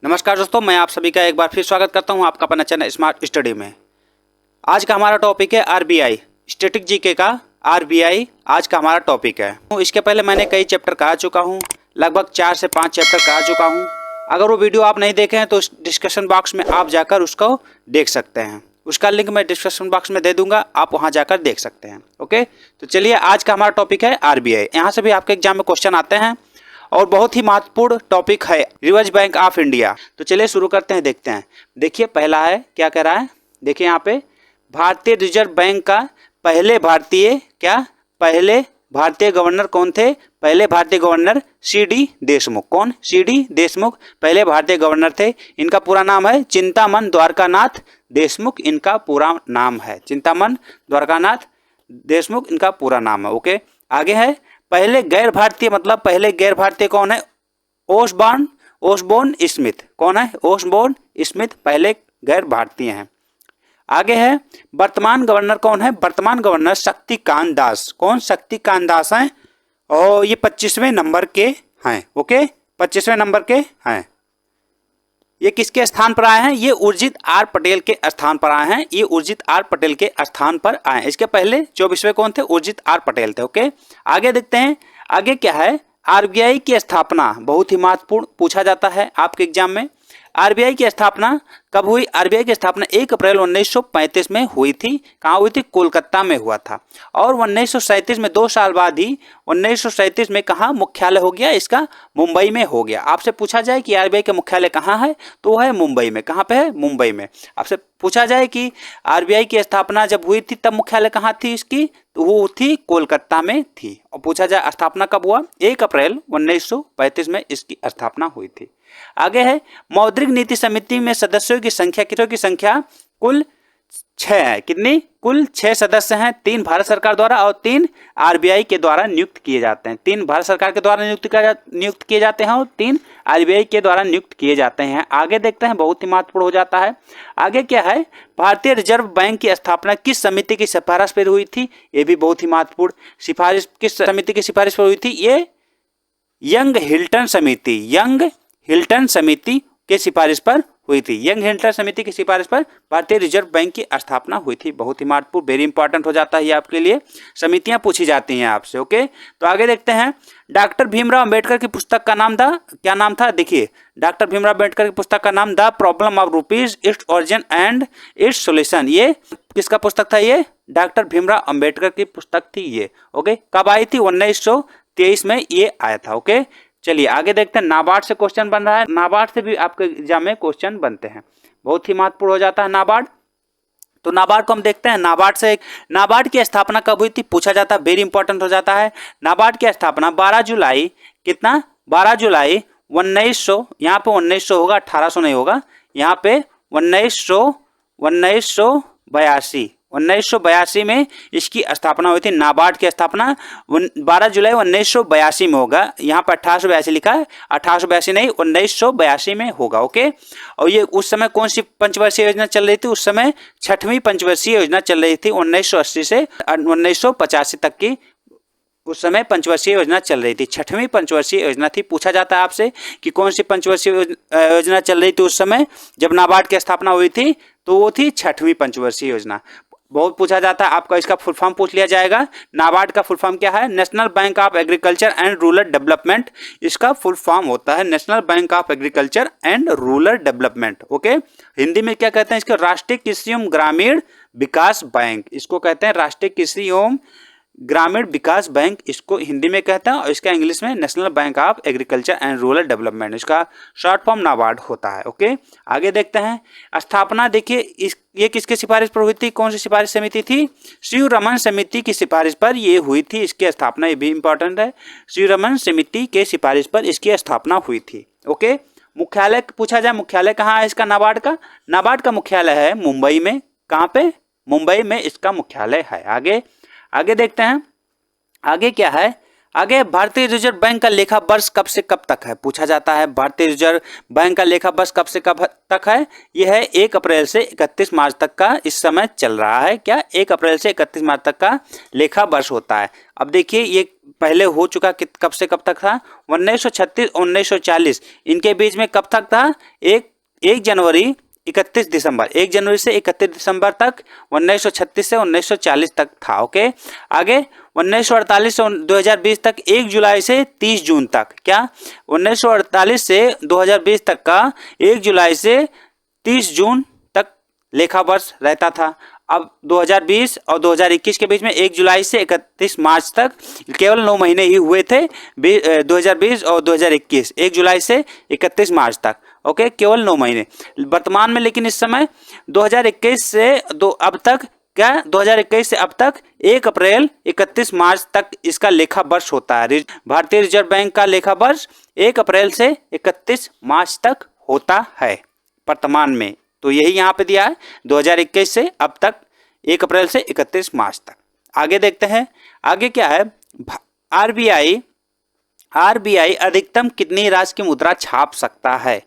नमस्कार दोस्तों, मैं आप सभी का एक बार फिर स्वागत करता हूं आपका अपना चैनल स्मार्ट स्टडी में। आज का हमारा टॉपिक है आरबीआई, स्टैटिक जीके का आरबीआई आज का हमारा टॉपिक है। इसके पहले मैंने कई चैप्टर करा चुका हूं, लगभग 4 से 5 चैप्टर करा चुका हूं। अगर वो वीडियो आप नहीं देखे हैं तो डिस्कशन बॉक्स में आप जाकर उसको देख सकते हैं। उसका लिंक मैं डिस्क्रिप्शन बॉक्स में दे दूंगा, आप वहां जाकर देख सकते हैं। ओके, तो चलिए आज का हमारा टॉपिक है आरबीआई। यहाँ से भी आपके एग्जाम में क्वेश्चन आते हैं और बहुत ही महत्वपूर्ण टॉपिक है रिजर्व बैंक ऑफ इंडिया। तो चलिए शुरू करते हैं, देखते हैं। देखिए पहला है, क्या कह रहा है, देखिए यहाँ पे भारतीय रिजर्व बैंक का पहले भारतीय गवर्नर कौन थे? पहले भारतीय गवर्नर सीडी देशमुख। कौन? सीडी देशमुख पहले भारतीय गवर्नर थे। इनका पूरा नाम है चिंतामन द्वारकानाथ देशमुख। इनका पूरा नाम है चिंतामन द्वारकानाथ देशमुख, इनका पूरा नाम है। ओके, आगे है पहले गैर भारतीय, मतलब पहले गैर भारतीय कौन है? Osborne Smith. कौन है? ओसबोर्न स्मिथ पहले गैर भारतीय हैं। आगे है वर्तमान गवर्नर कौन है? वर्तमान गवर्नर शक्तिकांत दास। कौन? शक्तिकांत दास हैं और ये 25वें नंबर के हैं। ओके, 25वें नंबर के हैं। ये किसके स्थान पर आए हैं? ये उर्जित आर पटेल के स्थान पर आए हैं। ये उर्जित आर पटेल के स्थान पर आए हैं। इसके पहले 24वें कौन थे? उर्जित आर पटेल थे। ओके, आगे देखते हैं। आगे क्या है? आरबीआई की स्थापना बहुत ही महत्वपूर्ण पूछा जाता है आपके एग्जाम में। आरबीआई की स्थापना कब हुई? आरबीआई की स्थापना 1 अप्रैल 1935 में हुई थी। कहाँ हुई थी? कोलकाता में हुआ था। और 1937 में 2 साल बाद ही 1937 में कहाँ मुख्यालय हो गया इसका? मुंबई में हो गया। आपसे पूछा जाए कि आरबीआई का मुख्यालय कहाँ है, तो वो है मुंबई में। कहाँ पे है? मुंबई में। आपसे पूछा जाए कि आरबीआई की स्थापना जब हुई थी तब मुख्यालय कहाँ थी इसकी, तो वो थी कोलकाता में थी। और पूछा जाए स्थापना कब हुआ? 1 अप्रैल 1935 में इसकी स्थापना हुई थी। आगे है मौद्रिक नीति समिति में सदस्यों की संख्या कुल 6 है। कितनी? कुल 6 सदस्य हैं। 3 भारत सरकार द्वारा और 3 आरबीआई के द्वारा नियुक्त किए जाते हैं। 3 भारत सरकार के द्वारा नियुक्त किए जाते हैं और 3 आरबीआई के द्वारा नियुक्त किए जाते हैं। आगे देखते हैं, बहुत ही महत्वपूर्ण हो जाता है। आगे क्या है? भारतीय रिजर्व बैंक की स्थापना किस समिति की सिफारिश पर हुई थी? ये भी बहुत ही महत्वपूर्ण। सिफारिश किस समिति की सिफारिश पर हुई थी? ये यंग हिल्टन समिति के सिफारिश पर हुई थी। यंग हिल्टन समिति की सिफारिश पर भारतीय रिजर्व बैंक की स्थापना हुई थी। बहुत ही महत्वपूर्ण, वेरी इंपॉर्टेंट हो जाता है ये आपके लिए। समितियां पूछी जाती हैं आपसे। ओके, तो आगे देखते हैं। डॉक्टर भीमराव अंबेडकर की पुस्तक का नाम था, क्या नाम था? देखिए, डॉक्टर भीमराव अंबेडकर की पुस्तक का नाम the problem of rupees, its origin and it's solution. ये किसका पुस्तक था? ये डॉक्टर भीमराव अंबेडकर की पुस्तक थी ये। ओके, कब आई थी? 1923 में ये आया था। ओके, चलिए आगे देखते हैं। नाबार्ड से क्वेश्चन बन रहा है। नाबार्ड से भी आपके एग्जाम में क्वेश्चन बनते हैं, बहुत ही महत्वपूर्ण हो जाता है नाबार्ड। तो नाबार्ड को हम देखते हैं। नाबार्ड की स्थापना कब हुई थी पूछा जाता है, वेरी इंपॉर्टेंट हो जाता है। नाबार्ड की स्थापना 12 जुलाई, कितना? 12 जुलाई 1900, यहाँ पे 1900 होगा, 1800 नहीं होगा। यहाँ पे 1982 में इसकी स्थापना हुई थी। नाबार्ड की स्थापना 12 जुलाई 1982 में होगा। यहाँ पर 1882 लिखा है, 1882 नहीं, 1982 में होगा। ओके, और ये उस समय कौन सी पंचवर्षीय योजना चल रही थी? उस समय 6वीं पंचवर्षीय योजना चल रही थी। 1980 से 1985 तक की उस समय पंचवर्षीय योजना चल रही थी। 6वीं पंचवर्षीय योजना थी। पूछा जाता है आपसे कि कौन सी पंचवर्षीय योजना चल रही थी उस समय जब नाबार्ड की स्थापना हुई थी, तो वो थी 6वीं पंचवर्षीय योजना। बहुत पूछा जाता है आपका, इसका फुल फॉर्म पूछ लिया जाएगा। नाबार्ड का फुल फॉर्म क्या है? National bank of agriculture and rural development. इसका फुल फॉर्म होता है national bank of agriculture and rural development. Okay, Hindi में क्या कहते हैं इसको? राष्ट्रीय कृषि एवं ग्रामीण विकास बैंक, इसको कहते हैं राष्ट्रीय कृषि एवं ग्रामीण विकास बैंक, इसको हिंदी में कहते हैं। और इसका इंग्लिश में national bank of agriculture and rural development, इसका शॉर्ट फॉर्म नाबार्ड होता है। ओके, आगे देखते हैं। स्थापना देखिए, ये किसके सिफारिश पर हुई थी? कौन सी सिफारिश समिति थी? श्री रमन समिति की सिफारिश पर ये हुई थी इसकी स्थापना। ये भी इंपॉर्टेंट है। श्री रमन समिति के सिफारिश पर इसकी स्थापना हुई थी। ओके, मुख्यालय पूछा जाए, मुख्यालय कहाँ है इसका? नाबार्ड का मुख्यालय है मुंबई में। कहाँ पे? मुंबई में इसका मुख्यालय है। आगे देखते हैं। आगे क्या है? आगे भारतीय रिजर्व बैंक का लेखा वर्ष कब से कब तक है, पूछा जाता है। भारतीय रिजर्व बैंक का लेखा वर्ष कब से कब तक है, यह है 1 अप्रैल से 31 मार्च तक का इस समय चल रहा है। क्या 1 अप्रैल से 31 मार्च तक का लेखा वर्ष होता है। अब देखिए ये पहले हो चुका कब से कब तक था, 1936 1940 इनके बीच में कब तक था, 1 जनवरी 31 दिसंबर, 1 जनवरी से 31 दिसंबर तक 1936 से 1940 तक था। ओके, आगे 1948 से 2020 तक 1 जुलाई से 30 जून तक, क्या 1948 से 2020 तक का 1 जुलाई से 30 जून तक लेखा वर्ष रहता था। अब 2020 और 2021 के बीच में 1 जुलाई से 31 मार्च तक केवल 9 महीने ही हुए थे, 2020 और 2021, 1 जुलाई से 31 मार्च तक। ओके, केवल 9 महीने वर्तमान में। लेकिन इस समय 2021 से अब तक, क्या 2021 से अब तक 1 अप्रैल 31 मार्च तक इसका लेखा वर्ष होता है। भारतीय रिजर्व बैंक का लेखा वर्ष 1 अप्रैल से 31 मार्च तक होता है वर्तमान में। तो यही यहाँ पे दिया है 2021 से अब तक 1 अप्रैल से 31 मार्च तक। आगे देखते हैं, आगे क्या है, आरबीआई अधिकतम कितनी राशि की मुद्रा छाप सकता है,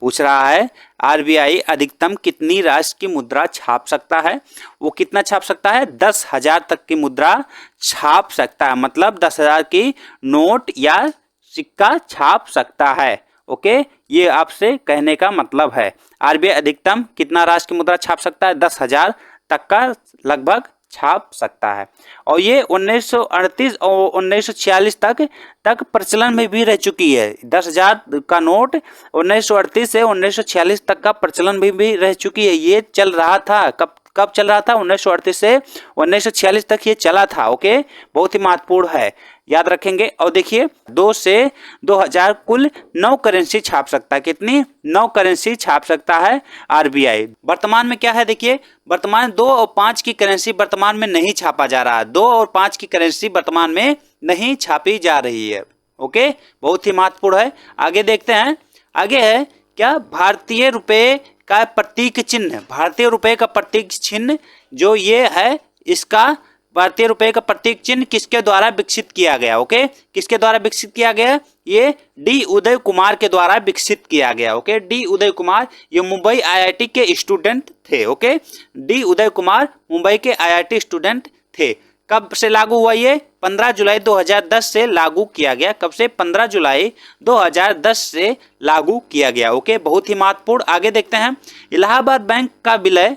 पूछ रहा है। आरबीआई अधिकतम कितनी राशि की मुद्रा छाप सकता है, वो कितना छाप सकता है, 10,000 तक की मुद्रा छाप सकता है, मतलब 10,000 की नोट या सिक्का छाप सकता है। ओके, ये आपसे कहने का मतलब है। आरबीआई अधिकतम कितना राशि की मुद्रा छाप सकता है, 10,000 तक का लगभग छाप सकता है। और ये 1938 और 1946 तक प्रचलन में भी रह चुकी है। 10,000 का नोट 1938 से 1946 तक का प्रचलन में भी रह चुकी है। ये चल रहा था, कब चल रहा था, 1938 से 1946 तक ये चला था। ओके, बहुत ही महत्वपूर्ण है, याद रखेंगे। और देखिए 2 से 2000 कुल 9 करेंसी छाप सकता है। कितनी, 9 करेंसी छाप सकता है आरबीआई। वर्तमान में क्या है, देखिए वर्तमान 2 और 5 की करेंसी वर्तमान में नहीं छापा जा रहा है। 2 और 5 की करेंसी वर्तमान में नहीं छापी जा रही है। ओके, बहुत ही महत्वपूर्ण है। आगे देखते हैं, आगे है क्या, भारतीय रुपए का प्रतीक चिन्ह, भारतीय रुपए का प्रतीक चिन्ह जो ये है, इसका भारतीय रुपए का प्रतीक चिन्ह किसके द्वारा विकसित किया गया। ओके, किसके द्वारा विकसित किया गया, ये डी उदय कुमार के द्वारा विकसित किया गया। ओके, डी उदय कुमार ये मुंबई आईआईटी के स्टूडेंट थे। ओके, डी उदय कुमार मुंबई के आईआईटी स्टूडेंट थे। कब से लागू हुआ, ये 15 जुलाई 2010 से लागू किया गया। कब से, 15 जुलाई 2010 से लागू किया गया। ओके, बहुत ही महत्वपूर्ण। आगे देखते हैं, इलाहाबाद बैंक का विलय,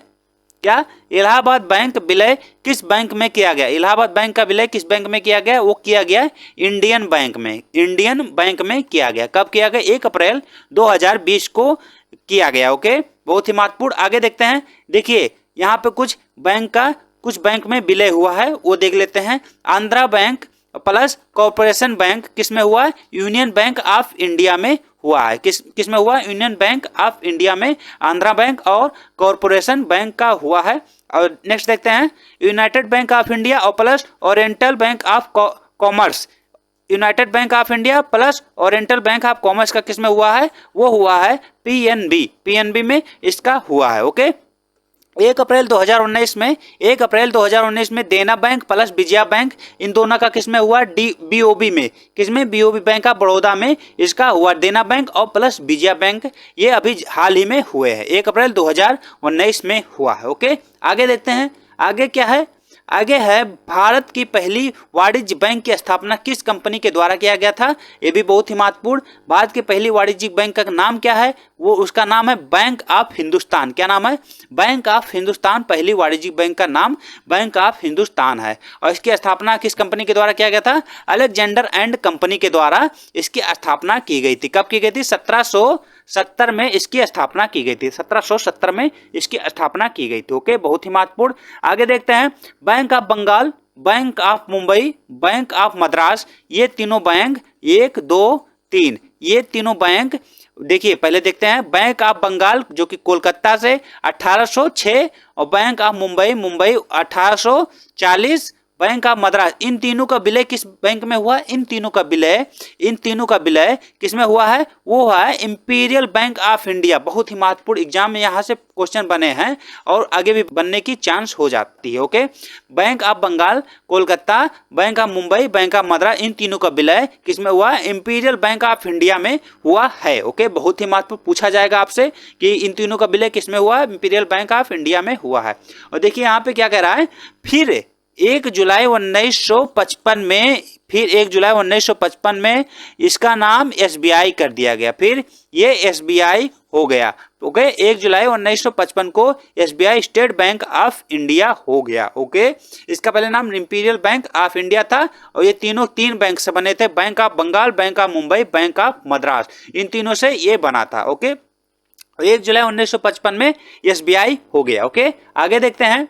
क्या इलाहाबाद बैंक विलय किस बैंक में किया गया, इलाहाबाद बैंक का विलय किस बैंक में किया गया, वो किया गया इंडियन बैंक में, इंडियन बैंक में किया गया। कब किया गया, 1 अप्रैल 2020 को किया गया। ओके, बहुत ही महत्वपूर्ण। आगे देखते हैं, देखिए यहाँ पे कुछ बैंक में विलय हुआ है, वो देख लेते हैं। Andhra bank plus corporation bank किस में हुआ है, यूनियन बैंक ऑफ इंडिया में हुआ है। किस में हुआ, यूनियन बैंक ऑफ इंडिया में आंध्रा बैंक और कॉर्पोरेशन बैंक का हुआ है। और नेक्स्ट देखते हैं, यूनाइटेड बैंक ऑफ इंडिया और plus oriental bank of commerce, United bank of India plus oriental bank of commerce का किस में हुआ है, वो हुआ है पीएनबी में इसका हुआ है। ओके, 1 अप्रैल 2019 में देना बैंक प्लस विजया बैंक, इन दोनों का किसमें हुआ, बीओबी में, किसमें, बीओबी बैंक ऑफ बड़ौदा में इसका हुआ। देना बैंक और प्लस विजया बैंक ये अभी हाल ही में हुए हैं, 1 अप्रैल 2019 में हुआ है। ओके, आगे देखते हैं, आगे क्या है, आगे है भारत की पहली वाणिज्य बैंक की स्थापना किस कंपनी के द्वारा किया गया था, ये भी बहुत ही महत्वपूर्ण। भारत की पहली वाणिज्यिक बैंक का नाम क्या है, वो उसका नाम है बैंक ऑफ हिंदुस्तान। क्या नाम है, बैंक ऑफ हिंदुस्तान। पहली वाणिज्यिक बैंक का नाम बैंक ऑफ हिंदुस्तान है। और इसकी स्थापना किस कंपनी के द्वारा किया गया था, अलेक्जेंडर एंड कंपनी के द्वारा इसकी स्थापना की गई थी। कब की गई थी, 1770 में इसकी स्थापना की गई थी, 1770 में इसकी स्थापना की गई थी। ओके, बहुत ही महत्वपूर्ण। आगे देखते हैं, Bank of Bengal, bank of Mumbai, bank of Madras, ये तीनों बैंक 1 2 3 ये तीनों बैंक, देखिए पहले देखते हैं, बैंक ऑफ बंगाल जो कि कोलकाता से 1806 और bank of Mumbai 1840 bank of Madras, इन तीनों का विलय किस बैंक में हुआ? इन तीनों का विलय किसमें हुआ है? वो हुआ है इंपीरियल बैंक ऑफ इंडिया। बहुत ही महत्वपूर्ण एग्जाम में यहाँ से क्वेश्चन बने हैं और आगे भी बनने की चांस हो जाती है। Okay, bank of Bengal Kolkata, bank of Mumbai, bank of Madras, इन तीनों का विलय किसमें हुआ? इंपीरियल बैंक ऑफ इंडिया में हुआ है। ओके, बहुत ही महत्वपूर्ण पूछा जाएगा आपसे कि इन तीनों का विलय किसमें हुआ? इंपीरियल बैंक ऑफ इंडिया में हुआ है। और देखिए यहाँ पे क्या कह रहा है, फिर 1 जुलाई 1955 में इसका नाम SBI कर दिया गया। फिर ये SBI हो गया। ओके, 1 जुलाई 1955 को SBI state bank of India हो गया। ओके, इसका पहले नाम इंपीरियल बैंक ऑफ इंडिया था और ये तीन बैंक से बने थे, bank of Bengal, bank of Mumbai, bank of Madras, इन तीनों से ये बना था। ओके, 1 जुलाई 1955 में SBI हो गया। ओके, आगे देखते हैं,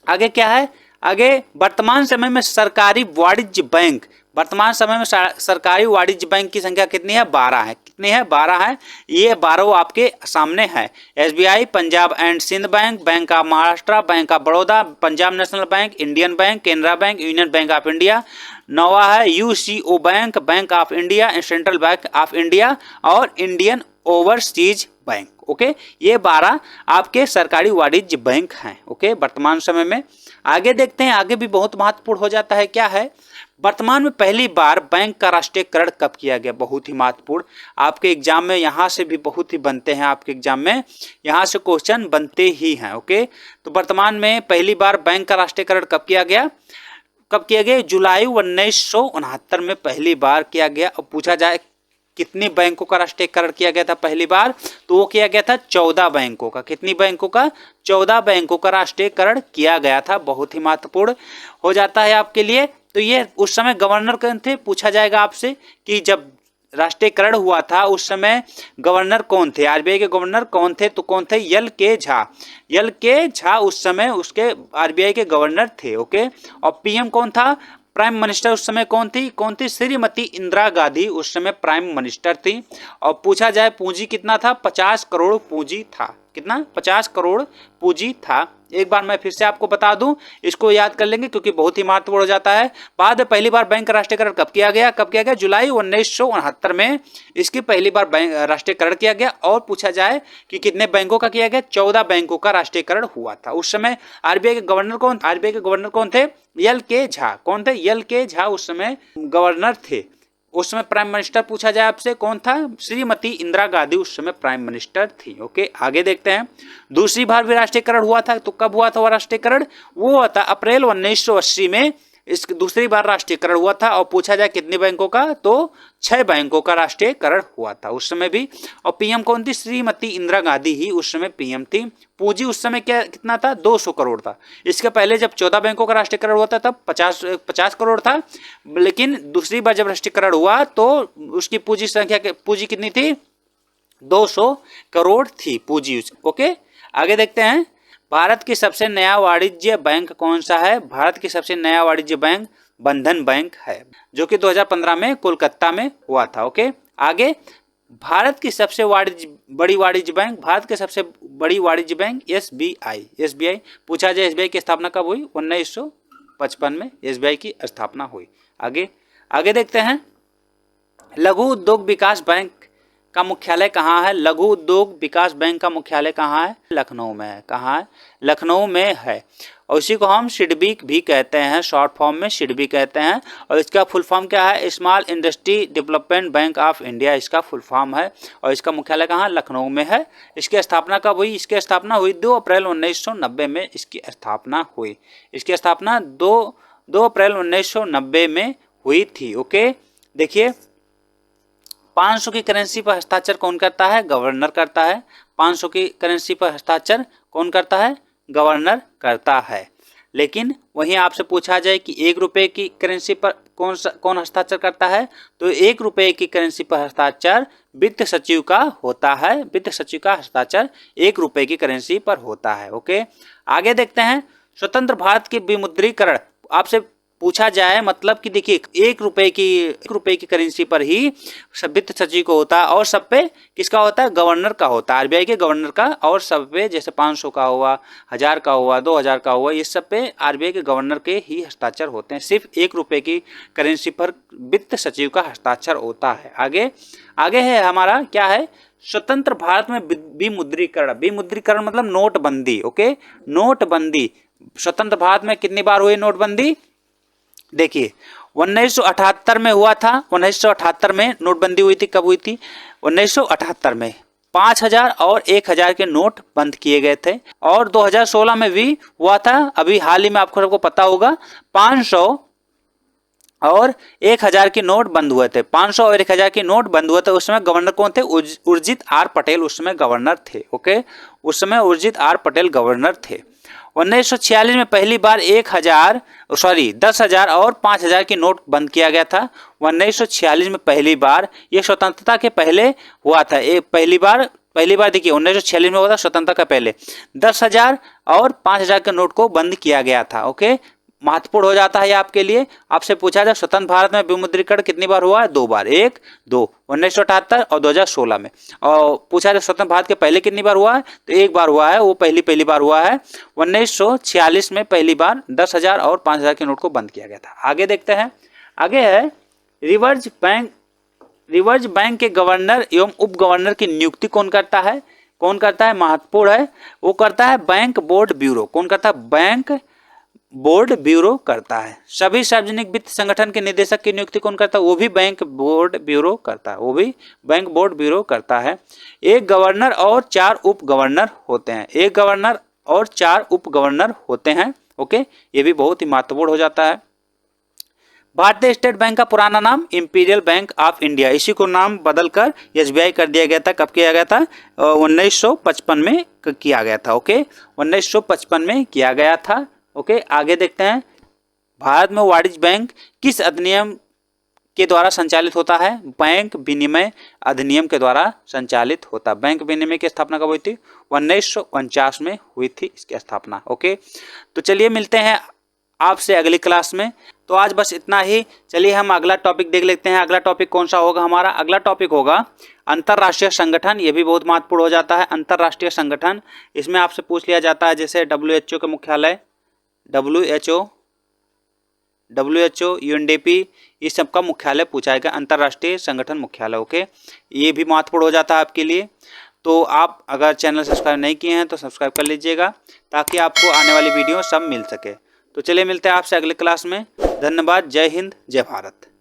आगे क्या है? आगे वर्तमान समय में सरकारी वाणिज्य बैंक, वर्तमान समय में सरकारी वाणिज्य बैंक की संख्या कितनी है? 12 है। कितनी है? 12 है। ये 12 आपके सामने है। SBI, Punjab and Sindh bank, bank of Maharashtra, bank of Baroda, Punjab national bank, Indian bank, Canara bank, union bank of India. 9वां है UCO bank, bank of India, central bank of India और इंडियन ओवरसीज बैंक। ओके, ये 12 आपके सरकारी वाणिज्य बैंक हैं। ओके, वर्तमान समय में। आगे देखते हैं, आगे भी बहुत महत्वपूर्ण हो जाता है। क्या है? वर्तमान में पहली बार बैंक का राष्ट्रीयकरण कब किया गया? बहुत ही महत्वपूर्ण, आपके एग्जाम में यहाँ से भी बहुत ही बनते हैं, आपके एग्जाम में यहाँ से क्वेश्चन बनते ही हैं। ओके, तो वर्तमान में पहली बार बैंक का राष्ट्रीयकरण कब किया गया? जुलाई 1969 में पहली बार किया गया। अब पूछा जाए कितनी बैंकों का राष्ट्रीयकरण किया गया था पहली बार? तो वो किया गया था 14 बैंकों का। कितनी बैंकों का? 14 बैंकों का राष्ट्रीयकरण किया गया था। बहुत ही महत्वपूर्ण हो जाता है आपके लिए। तो ये उस समय गवर्नर कौन थे? पूछा जाएगा आपसे कि जब राष्ट्रीयकरण हुआ था उस समय गवर्नर कौन थे? RBI के गवर्नर कौन थे? तो कौन थे? एल के झा उस समय उसके RBI के गवर्नर थे। ओके, और PM कौन था? प्राइम मिनिस्टर उस समय कौन थी? श्रीमती इंदिरा गांधी उस समय प्राइम मिनिस्टर थी। और पूछा जाए पूंजी कितना था? 50 करोड़ पूंजी था। कितना? 50 करोड़ पूंजी था। एक बार मैं फिर से आपको बता दूं, इसको याद कर लेंगे क्योंकि बहुत ही महत्वपूर्ण हो जाता है। बाद में पहली बार बैंक का राष्ट्रीयकरण कब किया गया? जुलाई 1969 में इसकी पहली बार बैंक राष्ट्रीयकरण किया गया। और पूछा जाए कि कितने बैंकों का किया गया? 14 बैंकों का राष्ट्रीयकरण हुआ था। उस समय RBI के गवर्नर कौन थे? एल के झा। कौन थे? एल के झा उस समय गवर्नर थे। उस समय प्राइम मिनिस्टर पूछा जाए आपसे कौन था? श्रीमती इंदिरा गांधी उस समय प्राइम मिनिस्टर थी। ओके, आगे देखते हैं। दूसरी बार भी राष्ट्रीयकरण हुआ था। तो कब हुआ था वो राष्ट्रीयकरण? वो हुआ था अप्रैल 1980 में। इस दूसरी बार राष्ट्रीयकरण हुआ था। और पूछा जाए कितने बैंकों का? तो 6 बैंकों का राष्ट्रीयकरण हुआ था उस समय भी। और PM कौन थी? श्रीमती इंदिरा गांधी ही उस समय PM थी। पूंजी उस समय कितना था? 200 करोड़ था। इसके पहले जब 14 बैंकों का राष्ट्रीयकरण हुआ था तब 50 करोड़ था। लेकिन दूसरी बार जब राष्ट्रीयकरण हुआ तो उसकी पूंजी कितनी थी? 200 करोड़ थी पूंजी। ओके, आगे देखते हैं। भारत की सबसे नया वाणिज्य बैंक कौन सा है? भारत की सबसे नया वाणिज्य बैंक बंधन बैंक है, जो कि 2015 में कोलकाता में हुआ था। ओके, आगे भारत की सबसे बड़ी वाणिज्य बैंक SBI। पूछा जाए SBI की स्थापना कब हुई? 1955 में SBI की स्थापना हुई। आगे देखते हैं। लघु उद्योग विकास बैंक का मुख्यालय कहाँ है? लघु उद्योग विकास बैंक का मुख्यालय कहाँ है? लखनऊ में है। कहाँ है? लखनऊ में है। और इसी को हम सिडबी भी कहते हैं, शॉर्ट फॉर्म में सिडबी कहते हैं। और इसका फुल फॉर्म क्या है? Small industry development bank of India इसका फुल फॉर्म है। और इसका मुख्यालय कहाँ? लखनऊ में है। इसकी स्थापना कब हुई? इसकी स्थापना हुई 2 अप्रैल 1990 में इसकी स्थापना हुई। इसकी स्थापना 2 अप्रैल 1990 में हुई थी। ओके, देखिए 500 की करेंसी पर हस्ताक्षर कौन करता है? गवर्नर करता है। 500 की करेंसी पर हस्ताक्षर कौन करता है? गवर्नर करता है। लेकिन वहीं आपसे पूछा जाए कि 1 रुपये की करेंसी पर कौन हस्ताक्षर करता है? तो 1 रुपये की करेंसी पर हस्ताक्षर वित्त सचिव का होता है। वित्त सचिव का हस्ताक्षर 1 रुपये की करेंसी पर होता है। ओके, आगे देखते हैं। स्वतंत्र भारत के विमुद्रीकरण आपसे पूछा जाए, मतलब कि देखिए 1 रुपए की करेंसी पर ही वित्त सचिव को होता है और सब पे किसका होता है, गवर्नर का होता है, आरबीआई के गवर्नर का। और सब पे जैसे 500 का हुआ, 1000 का हुआ, 2000 का हुआ, ये सब पे आरबीआई के गवर्नर के ही हस्ताक्षर होते हैं। सिर्फ 1 रुपए की करेंसी पर वित्त सचिव का हस्ताक्षर होता है। आगे है हमारा क्या है, स्वतंत्र भारत में विमुद्रीकरण। विमुद्रीकरण मतलब नोटबंदी। ओके, नोटबंदी स्वतंत्र भारत में कितनी बार हुई नोटबंदी? देखिए 1978 में हुआ था। 1978 में नोटबंदी हुई थी। कब हुई थी? 1978 में 5000 और 1000 के नोट बंद किए गए थे। और 2016 में भी हुआ था, अभी हाल ही में आपको सबको पता होगा, 500 और 1000 के नोट बंद हुए थे। 500 और 1000 के नोट बंद हुए थे। उस समय गवर्नर कौन थे? उर्जित आर पटेल उस समय गवर्नर थे। ओके, उस समय उर्जित आर पटेल गवर्नर थे। 1946 में पहली बार 10,000 और 5,000 की नोट बंद किया गया था। 1946 में पहली बार, ये स्वतंत्रता के पहले हुआ था। पहली बार देखिए 1946 में हुआ था, स्वतंत्रता का पहले 10,000 और 5,000 के नोट को बंद किया गया था। ओके, महत्वपूर्ण हो जाता है आपके लिए। आपसे पूछा जाए स्वतंत्र भारत में विमुद्रीकरण कितनी बार हुआ है? 2 बार, 1978 और 2016 में। और पूछा जाए स्वतंत्र भारत के पहले कितनी बार हुआ है? तो 1 बार हुआ है, वो पहली बार हुआ है 1946 में पहली बार 10,000 और 5,000 के नोट को बंद किया गया था। आगे देखते हैं। आगे है रिजर्व बैंक के गवर्नर एवं उप गवर्नर की नियुक्ति कौन करता है? महत्वपूर्ण है, वो करता है बैंक बोर्ड ब्यूरो। कौन करता है? बैंक बोर्ड ब्यूरो करता है। सभी सार्वजनिक वित्त संगठन के निदेशक की नियुक्ति कौन करता है? वो भी बैंक बोर्ड ब्यूरो करता है। एक गवर्नर और 4 उप गवर्नर होते हैं। ओके, ये भी बहुत ही महत्वपूर्ण हो जाता है। भारतीय स्टेट बैंक का पुराना नाम इंपीरियल बैंक ऑफ इंडिया, इसी को नाम बदलकर एसबीआई कर दिया गया था। कब किया गया था? 1955 में किया गया था। ओके, 1955 में किया गया था। ओके, आगे देखते हैं। भारत में वाणिज्य बैंक किस अधिनियम के द्वारा संचालित होता है? बैंक विनिमय अधिनियम के द्वारा संचालित होता है। बैंक विनिमय की स्थापना कब हुई थी? 1949 में हुई थी इसकी स्थापना। ओके, तो चलिए मिलते हैं आपसे अगली क्लास में। तो आज बस इतना ही। चलिए हम अगला टॉपिक देख लेते हैं। अगला टॉपिक कौन सा होगा हमारा? अगला टॉपिक होगा अंतरराष्ट्रीय संगठन। ये भी बहुत महत्वपूर्ण हो जाता है, अंतरराष्ट्रीय संगठन। इसमें आपसे पूछ लिया जाता है जैसे WHO का मुख्यालय, WHO, UNDP, इस सब का मुख्यालय पूछा गया, अंतरराष्ट्रीय संगठन मुख्यालय। ओके, ये भी महत्वपूर्ण हो जाता है आपके लिए। तो आप अगर चैनल सब्सक्राइब नहीं किए हैं तो सब्सक्राइब कर लीजिएगा ताकि आपको आने वाली वीडियो सब मिल सके। तो चलिए मिलते हैं आपसे अगले क्लास में। धन्यवाद। जय हिंद, जय भारत।